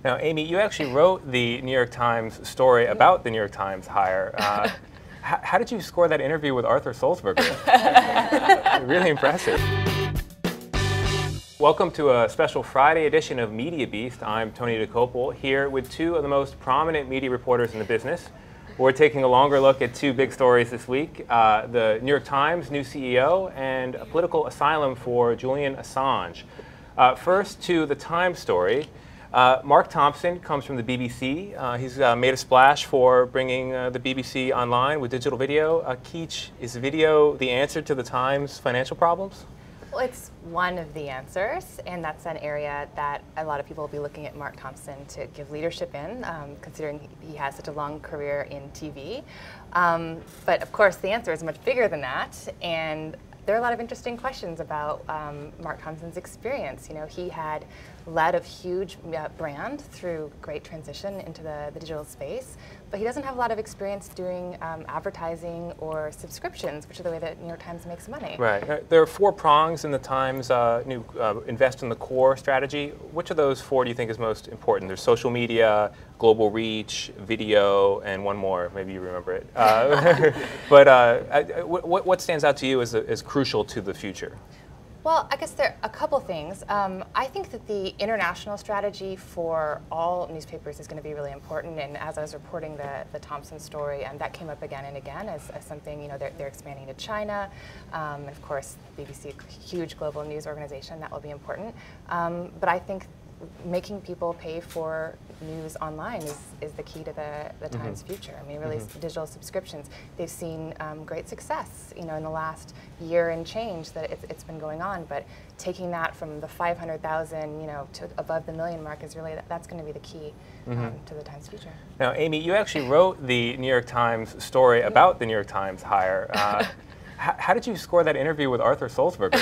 Now, Amy, you actually wrote the New York Times story about the New York Times hire. How did you score that interview with Arthur Sulzberger? Really impressive. Welcome to a special Friday edition of MediaBeast. I'm Tony Dokoupil, here with two of the most prominent media reporters in the business. We're taking a longer look at two big stories this week, the New York Times new CEO and a political asylum for Julian Assange. First to the Times story. Mark Thompson comes from the BBC. He's made a splash for bringing the BBC online with digital video. Keach, is video the answer to the Times' financial problems? Well, it's one of the answers, and that's an area that a lot of people will be looking at Mark Thompson to give leadership in, considering he has such a long career in TV. But of course, the answer is much bigger than that, and there are a lot of interesting questions about Mark Thompson's experience. You know, he had led a huge brand through great transition into the digital space, but he doesn't have a lot of experience doing advertising or subscriptions, which are the way that New York Times makes money. Right. There are four prongs in the Times' new invest in the core strategy. Which of those four do you think is most important? There's social media, global reach, video, and one more. Maybe you remember it. But what stands out to you as crucial to the future? Well, I guess there are a couple things. I think that the international strategy for all newspapers is going to be really important. And as I was reporting the Thompson story, that came up again and again as something, you know, they're expanding to China. And of course, BBC, a huge global news organization, that will be important. But I think making people pay for news online is the key to the Times' future. I mean, really, digital subscriptions, they've seen great success, you know, in the last year and change that it's been going on. But taking that from the 500,000, you know, to above the million mark is really, that's going to be the key to the Times' future. Now, Amy, you actually wrote the New York Times story about the New York Times hire. How did you score that interview with Arthur Sulzberger?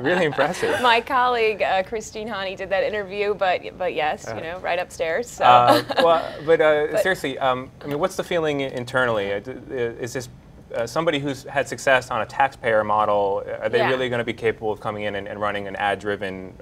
Really impressive. My colleague Christine Hani did that interview, but yes, you know, right upstairs. So. But seriously, I mean, what's the feeling internally? Is this somebody who's had success on a taxpayer model? Are they really going to be capable of coming in and running an ad-driven,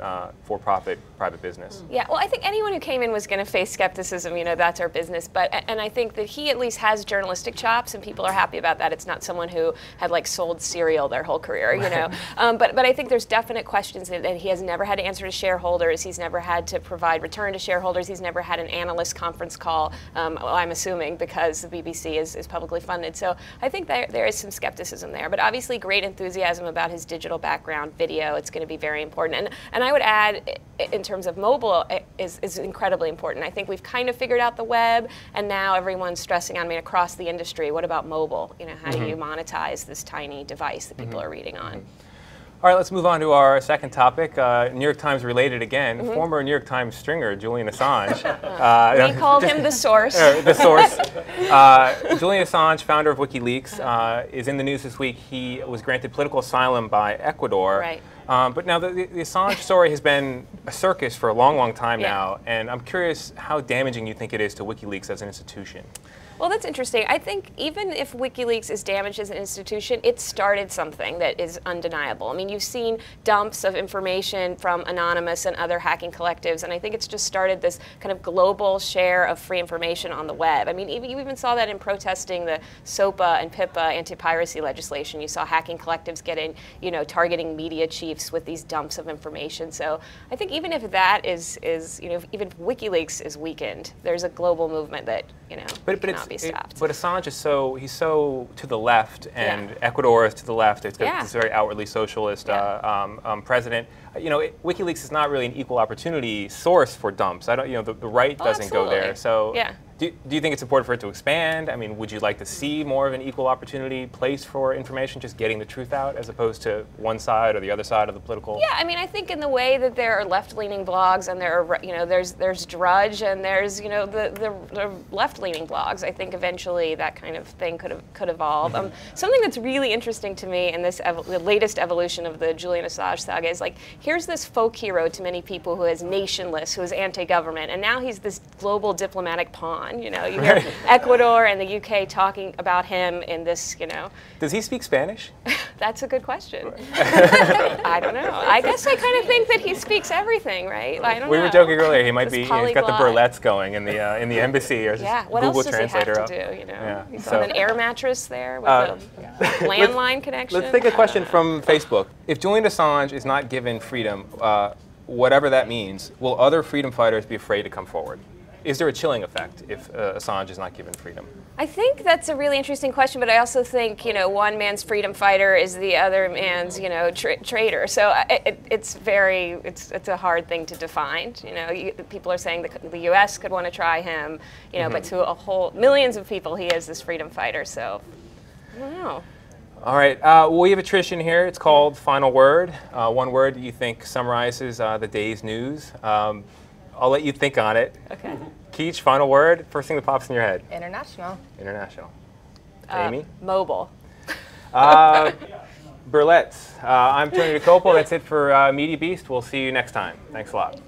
for-profit private business? Yeah, well, I think anyone who came in was going to face skepticism. You know, that's our business. And I think that he at least has journalistic chops, and people are happy about that. It's not someone who had like sold cereal their whole career, you know. But I think there's definite questions that he has never had to answer to shareholders. He's never had to provide return to shareholders. He's never had an analyst conference call. Well, I'm assuming because the BBC is publicly funded. So I think there is some skepticism there, but obviously great enthusiasm about his digital background, video. It's going to be very important. And I would add, in terms of mobile, is incredibly important. I think we've kind of figured out the web, and now everyone's stressing on, I mean, across the industry, what about mobile? You know, how do you monetize this tiny device that people are reading on? All right, let's move on to our second topic. New York Times related again. Former New York Times stringer Julian Assange. We called him the source. The source. Julian Assange, founder of WikiLeaks, is in the news this week. He was granted political asylum by Ecuador. Right. But now the Assange story has been a circus for a long, long time now, and I'm curious how damaging you think it is to WikiLeaks as an institution. Well, that's interesting. I think even if WikiLeaks is damaged as an institution, it started something that is undeniable. I mean, you've seen dumps of information from Anonymous and other hacking collectives, and I think it's just started this kind of global share of free information on the web. I mean, you even saw that in protesting the SOPA and PIPA anti-piracy legislation. You saw hacking collectives getting, you know, targeting media chiefs with these dumps of information. So I think even if that is you know, even if WikiLeaks is weakened, there's a global movement that, you know, cannot be stopped. But Assange is he's so to the left, and Ecuador is to the left. It's got this very outwardly socialist president. You know, WikiLeaks is not really an equal opportunity source for dumps. I don't, you know, the right doesn't go there. So do you think it's important for it to expand? I mean, would you like to see more of an equal opportunity place for information, just getting the truth out, as opposed to one side or the other side of the political? Yeah, I mean, I think in the way that there are left-leaning blogs and there are, you know, there's Drudge and there's, you know, the left-leaning blogs. I think eventually that kind of thing could evolve. Something that's really interesting to me in this the latest evolution of the Julian Assange saga is, like, here's this folk hero to many people who is nationless, who is anti-government, and now he's this global diplomatic pawn. You know, you hear Ecuador and the UK talking about him in this, you know. Does he speak Spanish? That's a good question. I don't know. I guess I kind of think that he speaks everything, right? I don't know. We were joking earlier. He might This be. He's got the polyglot. burlettes going in the embassy, or just Yeah. What Google else does Translator he up. have to do? You know, Yeah. he's So- on an air mattress there with a landline connection. Let's take a question from Facebook. If Julian Assange is not given freedom, whatever that means, will other freedom fighters be afraid to come forward? Is there a chilling effect if Assange is not given freedom? I think that's a really interesting question, but I also think, you know, one man's freedom fighter is the other man's, you know, traitor. So it's a hard thing to define. You know, people are saying the U.S. could want to try him, you know, but to a whole millions of people, he is this freedom fighter. So I don't know. All right, we have a tradition here. It's called Final Word. One word that you think summarizes the day's news. I'll let you think on it. Okay. Keach, final word. First thing that pops in your head. International. International. Amy? Mobile. Burlettes. I'm Tony Dokoupil. That's it for MediaBeast. We'll see you next time. Thanks a lot.